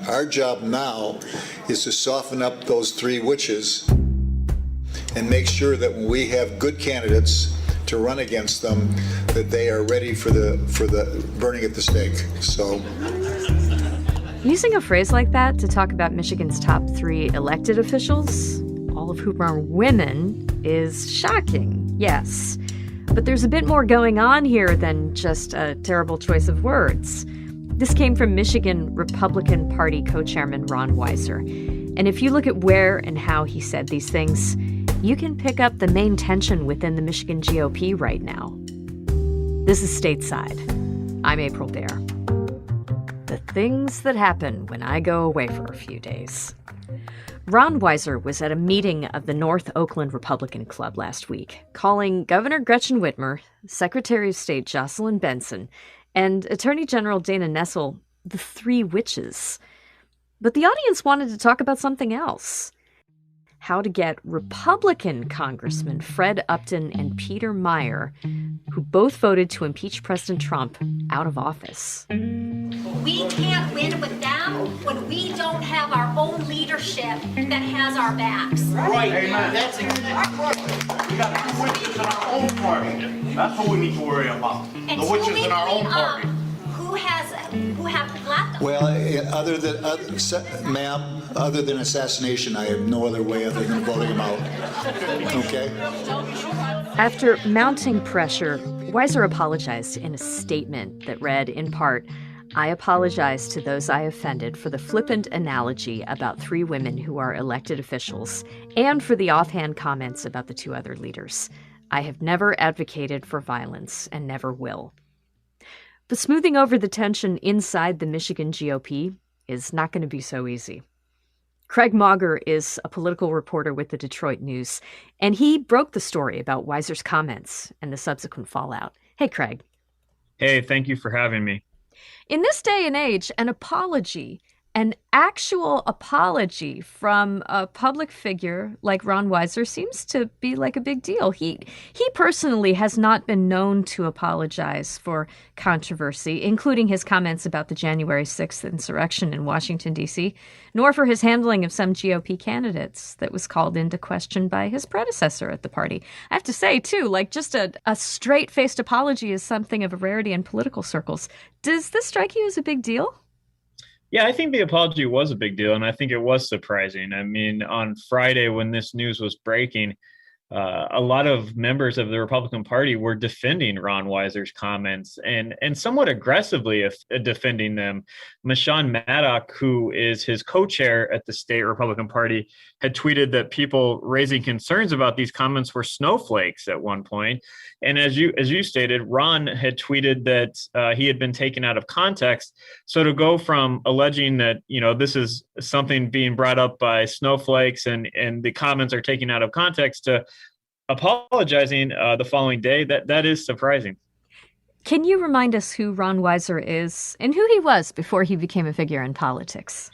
Our job now is to soften up those three witches and make sure that when we have good candidates to run against them, that they are ready for the burning at the stake. So, using a phrase like that to talk about Michigan's top 3 elected officials, all of whom are women, is shocking, yes. But there's a bit more going on here than just a terrible choice of words. This came from Michigan Republican Party co-chairman Ron Weiser. And if you look at where and how he said these things, you can pick up the main tension within the Michigan GOP right now. This is Stateside. I'm April Baer. The things that happen when I go away for a few days. Ron Weiser was at a meeting of the North Oakland Republican Club last week, calling Governor Gretchen Whitmer, Secretary of State Jocelyn Benson, and Attorney General Dana Nessel the 3 witches. But the audience wanted to talk about something else. How to get Republican Congressmen Fred Upton and Peter Meijer, who both voted to impeach President Trump, out of office. We can't win with them when we don't have our own leadership that has our backs. Right, amen. That's exactly right. We got 2 witches in our own party. That's what we need to worry about. And the witches in our own party. Who have left? well, ma'am, other than assassination, I have no other way other than voting them out. Okay? After mounting pressure, Weiser apologized in a statement that read, in part, "I apologize to those I offended for the flippant analogy about 3 women who are elected officials and for the offhand comments about the 2 other leaders. I have never advocated for violence and never will." But smoothing over the tension inside the Michigan GOP is not going to be so easy. Craig Mauger is a political reporter with the Detroit News, and he broke the story about Weiser's comments and the subsequent fallout. Hey, Craig. Hey, thank you for having me. In this day and age, an apology, an actual apology from a public figure like Ron Weiser seems to be like a big deal. He personally has not been known to apologize for controversy, including his comments about the January 6th insurrection in Washington, D.C., nor for his handling of some GOP candidates that was called into question by his predecessor at the party. I have to say, too, like just a straight-faced apology is something of a rarity in political circles. Does this strike you as a big deal? Yeah, I think the apology was a big deal, and I think it was surprising. I mean, on Friday when this news was breaking, a lot of members of the Republican Party were defending Ron Weiser's comments and somewhat aggressively defending them. Michonne Maddock, who is his co-chair at the state Republican Party, had tweeted that people raising concerns about these comments were snowflakes at one point. And as you stated, Ron had tweeted that he had been taken out of context. So to go from alleging that, this is something being brought up by snowflakes and the comments are taken out of context to apologizing the following day, that is surprising. Can you remind us who Ron Weiser is and who he was before he became a figure in politics?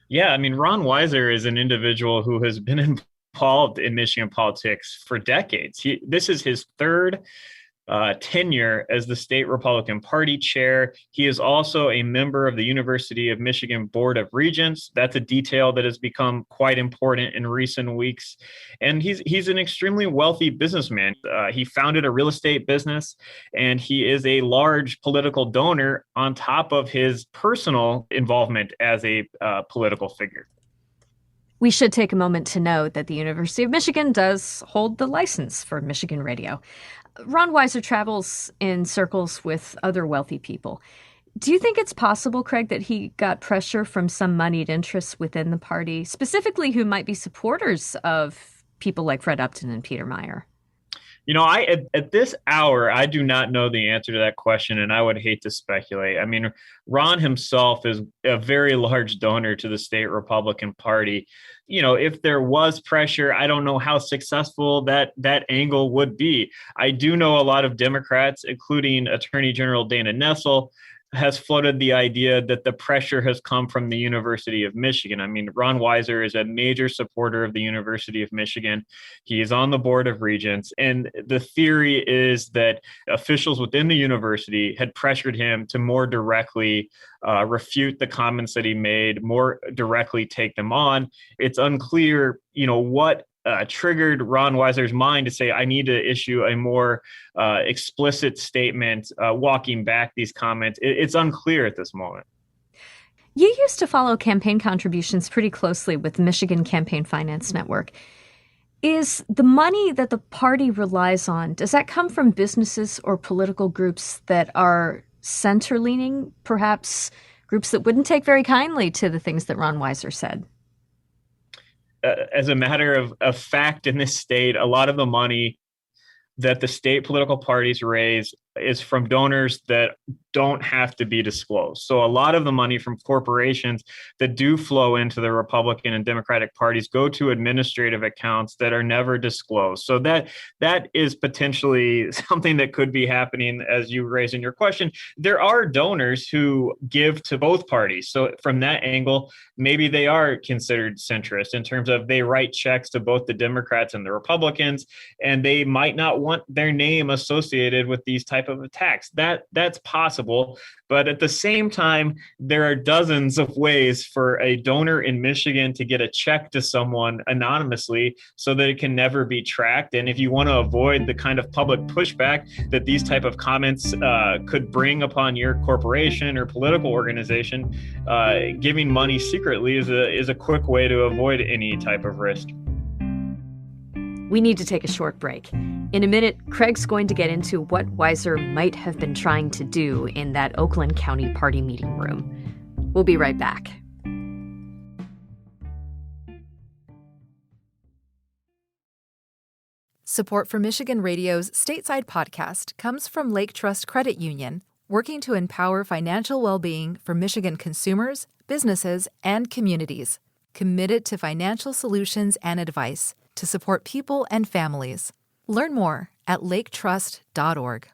Yeah, I mean, Ron Weiser is an individual who has been involved in Michigan politics for decades. This is his 3rd tenure as the state Republican Party chair. He is also a member of the University of Michigan Board of Regents. That's a detail that has become quite important in recent weeks. And he's an extremely wealthy businessman. He founded a real estate business, and he is a large political donor on top of his personal involvement as a political figure. We should take a moment to note that the University of Michigan does hold the license for Michigan radio. Ron Weiser travels in circles with other wealthy people. Do you think it's possible, Craig, that he got pressure from some moneyed interests within the party, specifically who might be supporters of people like Fred Upton and Peter Meijer? At this hour, I do not know the answer to that question, and I would hate to speculate. I mean, Ron himself is a very large donor to the state Republican Party. If there was pressure, I don't know how successful that angle would be. I do know a lot of Democrats, including Attorney General Dana Nessel, has floated the idea that the pressure has come from the University of Michigan. I mean, Ron Weiser is a major supporter of the University of Michigan. He is on the Board of Regents. And the theory is that officials within the university had pressured him to more directly refute the comments that he made, more directly take them on. It's unclear, what triggered Ron Weiser's mind to say, I need to issue a more explicit statement walking back these comments. It's unclear at this moment. You used to follow campaign contributions pretty closely with the Michigan Campaign Finance Network. Is the money that the party relies on, does that come from businesses or political groups that are center-leaning, perhaps groups that wouldn't take very kindly to the things that Ron Weiser said? As a matter of fact, in this state, a lot of the money that the state political parties raise is from donors that don't have to be disclosed. So a lot of the money from corporations that do flow into the Republican and Democratic parties go to administrative accounts that are never disclosed. So that is potentially something that could be happening, as you raised in your question. There are donors who give to both parties. So from that angle, maybe they are considered centrist in terms of they write checks to both the Democrats and the Republicans, and they might not want their name associated with these type of attacks. That's possible. But at the same time, there are dozens of ways for a donor in Michigan to get a check to someone anonymously so that it can never be tracked. And if you want to avoid the kind of public pushback that these type of comments could bring upon your corporation or political organization, giving money secretly is a quick way to avoid any type of risk. We need to take a short break. In a minute, Craig's going to get into what Weiser might have been trying to do in that Oakland County party meeting room. We'll be right back. Support for Michigan Radio's Stateside podcast comes from Lake Trust Credit Union, working to empower financial well-being for Michigan consumers, businesses, and communities. Committed to financial solutions and advice to support people and families. Learn more at laketrust.org.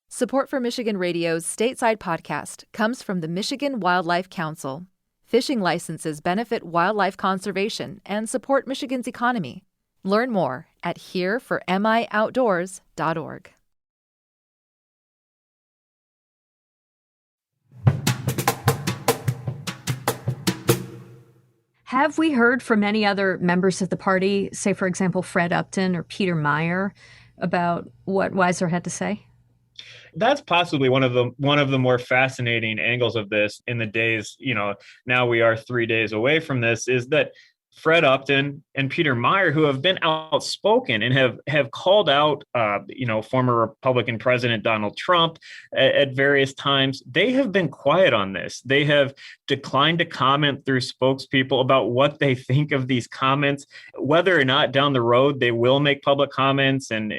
Support for Michigan Radio's Stateside podcast comes from the Michigan Wildlife Council. Fishing licenses benefit wildlife conservation and support Michigan's economy. Learn more at hereformioutdoors.org. Have we heard from any other members of the party, say, for example, Fred Upton or Peter Meyer, about what Weiser had to say? That's possibly one of the more fascinating angles of this in the days, now we are 3 days away from this, is that Fred Upton and Peter Meyer, who have been outspoken and have called out, former Republican President Donald Trump at various times, they have been quiet on this. They have declined to comment through spokespeople about what they think of these comments, whether or not down the road they will make public comments and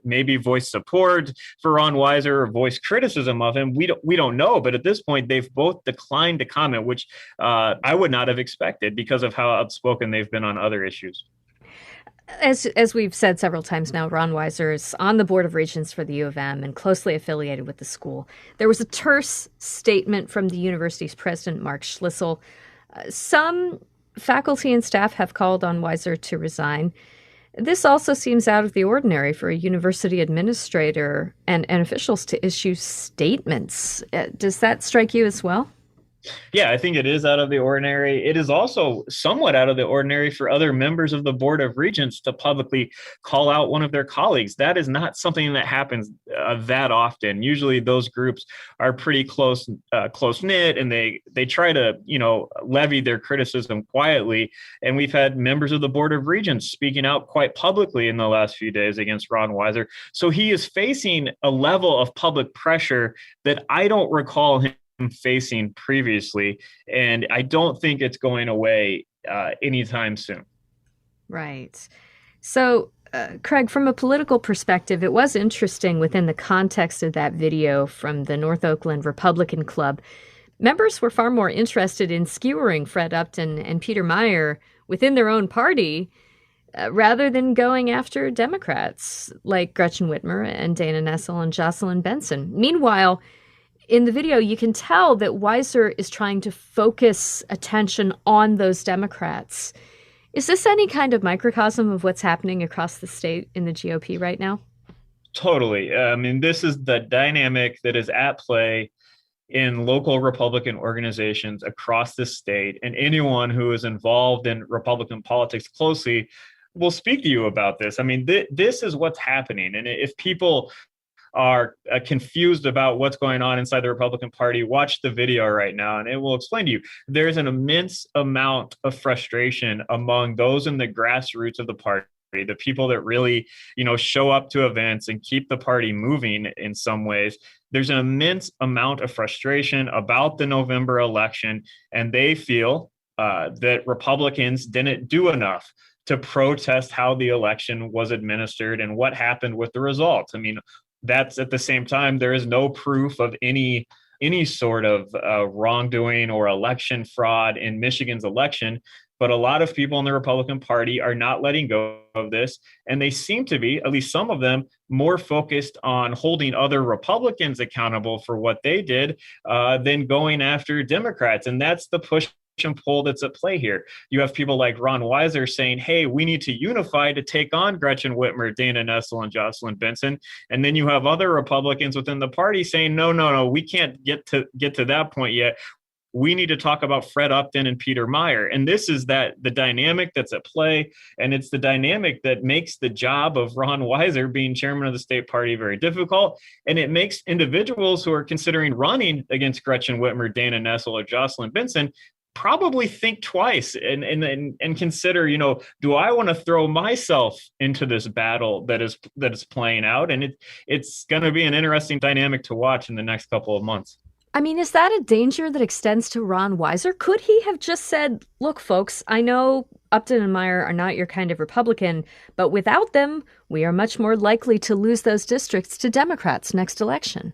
maybe voice support for Ron Weiser or voice criticism of him. We don't know, but at this point, they've both declined to comment, which I would not have expected because of how outspoken they've been on other issues. As we've said several times now, Ron Weiser is on the Board of Regents for the U of M and closely affiliated with the school. There was a terse statement from the university's president, Mark Schlissel. Some faculty and staff have called on Weiser to resign. This also seems out of the ordinary for a university administrator and officials to issue statements. Does that strike you as well? Yeah, I think it is out of the ordinary. It is also somewhat out of the ordinary for other members of the Board of Regents to publicly call out one of their colleagues. That is not something that happens that often. Usually those groups are pretty close-knit, and they try to, levy their criticism quietly. And we've had members of the Board of Regents speaking out quite publicly in the last few days against Ron Weiser. So he is facing a level of public pressure that I don't recall him facing previously, and I don't think it's going away anytime soon. Right. So, Craig, from a political perspective, it was interesting within the context of that video from the North Oakland Republican Club. Members were far more interested in skewering Fred Upton and Peter Meyer within their own party rather than going after Democrats like Gretchen Whitmer and Dana Nessel and Jocelyn Benson. Meanwhile, in the video, you can tell that Weiser is trying to focus attention on those Democrats. Is this any kind of microcosm of what's happening across the state in the GOP right now? Totally. I mean, this is the dynamic that is at play in local Republican organizations across the state. And anyone who is involved in Republican politics closely will speak to you about this. I mean, this is what's happening. And if people are confused about what's going on inside the Republican Party, watch the video right now and it will explain to you. There's an immense amount of frustration among those in the grassroots of the party, the people that really, show up to events and keep the party moving in some ways. There's an immense amount of frustration about the November election, and they feel that Republicans didn't do enough to protest how the election was administered and what happened with the results. I mean, that's at the same time, there is no proof of any sort of wrongdoing or election fraud in Michigan's election. But a lot of people in the Republican Party are not letting go of this. And they seem to be, at least some of them, more focused on holding other Republicans accountable for what they did than going after Democrats. And that's the push and pull that's at play here. You have people like Ron Weiser saying, hey, we need to unify to take on Gretchen Whitmer, Dana Nessel, and Jocelyn Benson. And then you have other Republicans within the party saying, no, we can't get to that point yet. We need to talk about Fred Upton and Peter Meyer. And this is the dynamic that's at play. And it's the dynamic that makes the job of Ron Weiser being chairman of the state party very difficult. And it makes individuals who are considering running against Gretchen Whitmer, Dana Nessel, or Jocelyn Benson probably think twice and consider, do I want to throw myself into this battle that is playing out? And it's going to be an interesting dynamic to watch in the next couple of months. I mean, is that a danger that extends to Ron Weiser? Could he have just said, look, folks, I know Upton and Meyer are not your kind of Republican, but without them, we are much more likely to lose those districts to Democrats next election?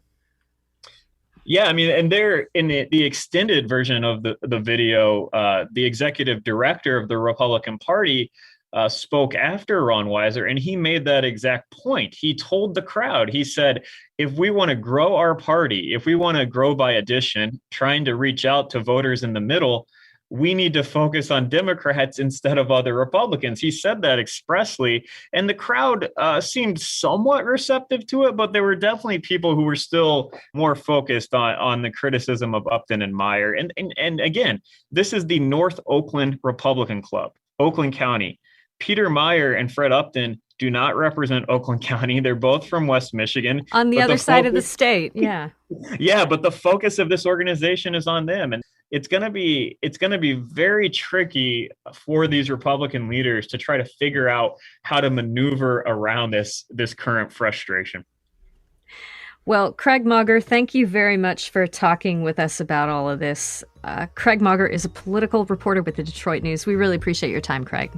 Yeah, I mean, and they're in the extended version of the video, the executive director of the Republican Party spoke after Ron Weiser, and he made that exact point. He told the crowd, he said, if we want to grow our party, if we want to grow by addition, trying to reach out to voters in the middle, we need to focus on Democrats instead of other Republicans. He said that expressly, and the crowd seemed somewhat receptive to it, but there were definitely people who were still more focused on the criticism of Upton and Meyer. And again, this is the North Oakland Republican Club, Oakland County. Peter Meyer and Fred Upton do not represent Oakland County. They're both from West Michigan. On the other side of the state, yeah. Yeah, but the focus of this organization is on them. And it's going to be very tricky for these Republican leaders to try to figure out how to maneuver around this current frustration. Well, Craig Mauger, thank you very much for talking with us about all of this. Craig Mauger is a political reporter with the Detroit News. We really appreciate your time, Craig.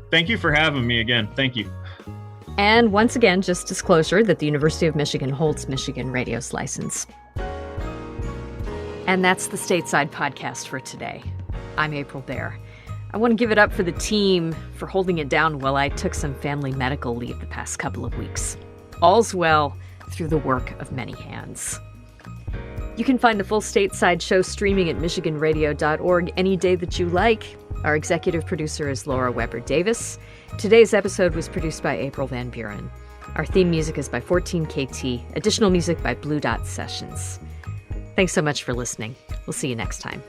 Thank you for having me again. Thank you. And once again, just disclosure that the University of Michigan holds Michigan Radio's license. And that's the Stateside Podcast for today. I'm April Baer. I want to give it up for the team for holding it down while I took some family medical leave the past couple of weeks. All's well through the work of many hands. You can find the full Stateside show streaming at michiganradio.org any day that you like. Our executive producer is Laura Weber Davis. Today's episode was produced by April Van Buren. Our theme music is by 14KT. Additional music by Blue Dot Sessions. Thanks so much for listening. We'll see you next time.